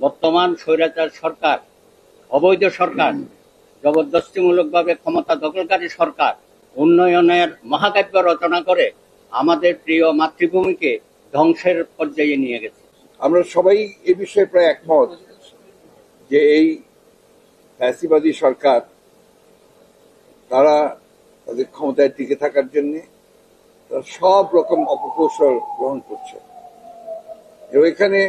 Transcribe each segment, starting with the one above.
বর্তমান স্বৈরাচার সরকার, অবৈধ সরকার, জবরদস্তিমূলকভাবে ক্ষমতা দখলকারী সরকার উন্নয়নের মহাকাব্য রচনা করে আমাদের প্রিয় মাতৃভূমিকে ধ্বংসের পর্যায়ে নিয়ে গেছে। আমরা সবাই এ বিষয়ে প্রায় একমত যে এই ফ্যাসিবাদী সরকার তারা তাদের ক্ষমতায় টিকে থাকার জন্য সব রকম অপকৌশল গ্রহণ করছে। এবং এখানে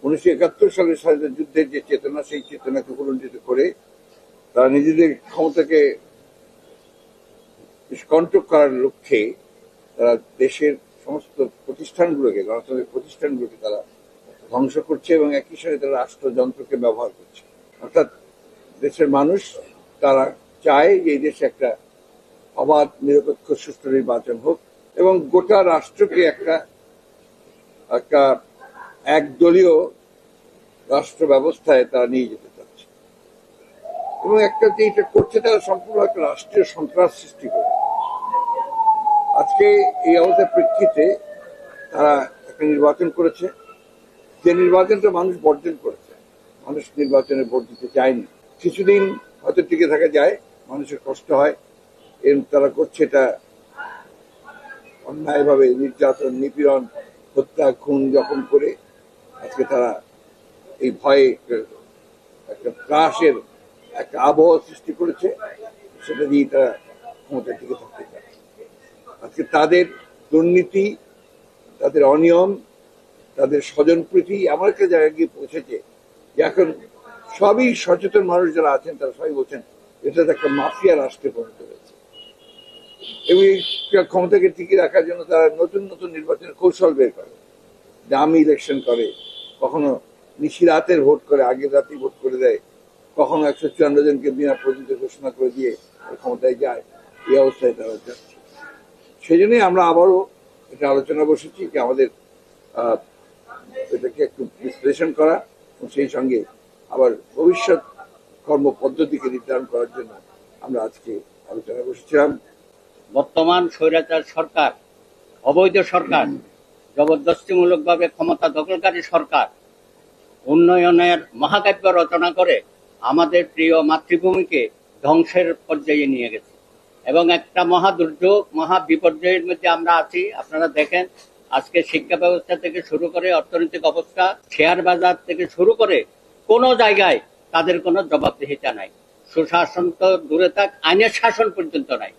1971 সালের স্বাধীনতা যুদ্ধের যে চেতনা, সেই চেতনাকে প্রলম্বিত করে তারা নিজেদের ক্ষমতাকে কন্ট্রোল করার লক্ষ্যে তারা দেশের সমস্ত প্রতিষ্ঠানগুলোকে, গণতান্ত্রিক প্রতিষ্ঠানগুলোকে তারা ধ্বংস করছে এবং একই সাথে তারা রাষ্ট্রযন্ত্রকে ব্যবহার করছে। অর্থাৎ দেশের মানুষ তারা চায় যে এই দেশে একটা অবাধ, নিরপেক্ষ, সুষ্ঠু নির্বাচন হোক এবং গোটা রাষ্ট্রকে একটা একদলীয় রাষ্ট্র ব্যবস্থায় তারা নিয়ে যেতে চাচ্ছে এবং একটা যে এটা করছে তারা সম্পূর্ণ একটা রাষ্ট্রীয় সন্ত্রাস সৃষ্টি করে। আজকে এই অবস্থার প্রেক্ষিতে তারা একটা নির্বাচন করেছে, যে নির্বাচনটা মানুষ বর্জন করেছে। মানুষ নির্বাচনে ভোট দিতে চায়নি। কিছুদিন হয়তো টিকে থাকা যায়, মানুষের কষ্ট হয়, তারা করছে এটা অন্যায়ভাবে নির্যাতন, নিপীড়ন, হত্যা, খুন যখন করে আজকে তারা এই ভয়ে একটা ত্রাসের একটা আবহাওয়া সৃষ্টি করেছে, সেটা দিয়ে তারা ক্ষমতায় টিকে থাকতে চায়। আজকে তাদের দুর্নীতি, তাদের অনিয়ম, তাদের স্বজনপ্রীতি এমন একটা জায়গায় গিয়ে পৌঁছেছে যে এখন সবই সচেতন মানুষ যারা আছেন তারা সবাই বলছেন এটা একটা মাফিয়া রাষ্ট্রে পরিণত হয়েছে। এবং এই ক্ষমতাকে টিকিয়ে রাখার জন্য তারা নতুন নতুন নির্বাচনের কৌশল বের করে, দামি ইলেকশন করে, কখনো নিশিরাতের ভোট করে, আগের রাতেই ভোট করে দেয়, কখনো 154 জনকে বিনা প্রতিদ্বন্দ্বী ঘোষণা করে দিয়ে ক্ষমতায় যায়। এই অবস্থায় তারা যাচ্ছে। সেই জন্যই আমরা আবারও এটা আলোচনা বসেছি যে আমাদের এটাকে একটু বিশ্লেষণ করা এবং সেই সঙ্গে আবার ভবিষ্যৎ কর্মপদ্ধতিকে নির্ধারণ করার জন্য আমরা আজকে আলোচনা বসেছিলাম। বর্তমান স্বৈরাচার সরকার, অবৈধ সরকার, জবরদস্তিমূলকভাবে ক্ষমতা দখলকারী সরকার উন্নয়নের মহাকাব্য রচনা করে আমাদের প্রিয় মাতৃভূমিকে ধ্বংসের পর্যায়ে নিয়ে গেছে এবং একটা মহা দুর্যোগ, মহা বিপর্যয়ের মধ্যে আমরা আছি। আপনারা দেখেন আজকে শিক্ষা ব্যবস্থা থেকে শুরু করে অর্থনৈতিক অবস্থা, শেয়ার বাজার থেকে শুরু করে কোনো জায়গায় তাদের কোনো জবাবদিহিতা নাই। সুশাসন তো দূরে থাক, আইনের শাসন পর্যন্ত নাই।